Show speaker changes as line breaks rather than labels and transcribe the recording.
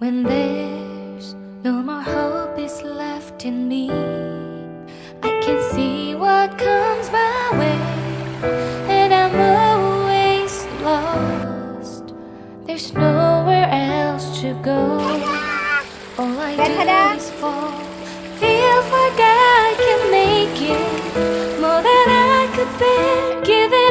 When there's no more hope is left in me, I can see what comes my way, and I'm always lost. There's nowhere else to go. All I do is fall. Feels like I can make it more than I could bear. Give it